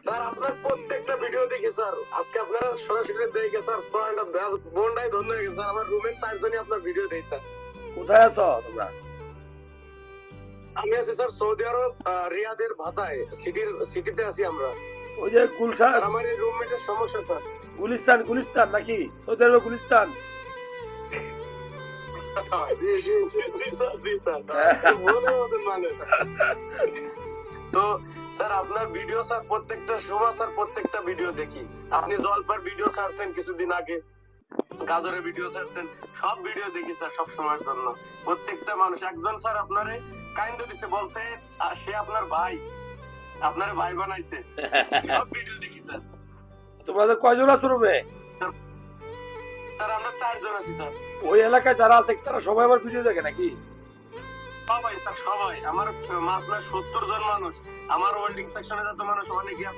Sir আপনার প্রত্যেকটা video দেখি স্যার। আজকে আপনারা সরাসরি দেখে স্যার বোনটাই ধন্য হয়ে গেছে। আমার রুমের 4 জনই আপনার ভিডিও দেখি স্যার। কোথায় আছো তোমরা? আমি আছি স্যার সৌদি আরব, রিয়াদের ভাতায় সিটিতে আছি আমরা। ওই যে গুলশান, আর আমার এই রুমমেটের সমস্যা স্যার। গুলিস্তান নাকি? সৌদি আরবের গুলিস্তান? জি জি জি স্যার, জি স্যার। মনে মতন মানে তো স্যার আপনার ভিডিও স্যার প্রত্যেকটা সময় স্যার প্রত্যেকটা ভিডিও দেখি। আপনি জলপার ভিডিও ছাড়ছেন কিছুদিন আগে, গাজরের ভিডিও ছাড়ছেন, সব ভিডিও দেখি স্যার সব সময়ের জন্য। প্রত্যেকটা মানুষ একজন স্যার আপনারে কাইন্দ দিছে, বলছে সে আপনার ভাই, আপনার ভাই বানাইছে। সব ভিডিও দেখি স্যার। তোমাদের কয়জন আছো রুমে? স্যার আমরা 4 জন আছি স্যার। ওই এলাকায় যারা আছে তারা সবাই আমার ভিডিও দেখে নাকি? সবাই স্যার, সবাই। আমার মাস না 70 জন মানুষ, আমার ওয়েল্ডিং সেকশনে যত মানুষ অনেকে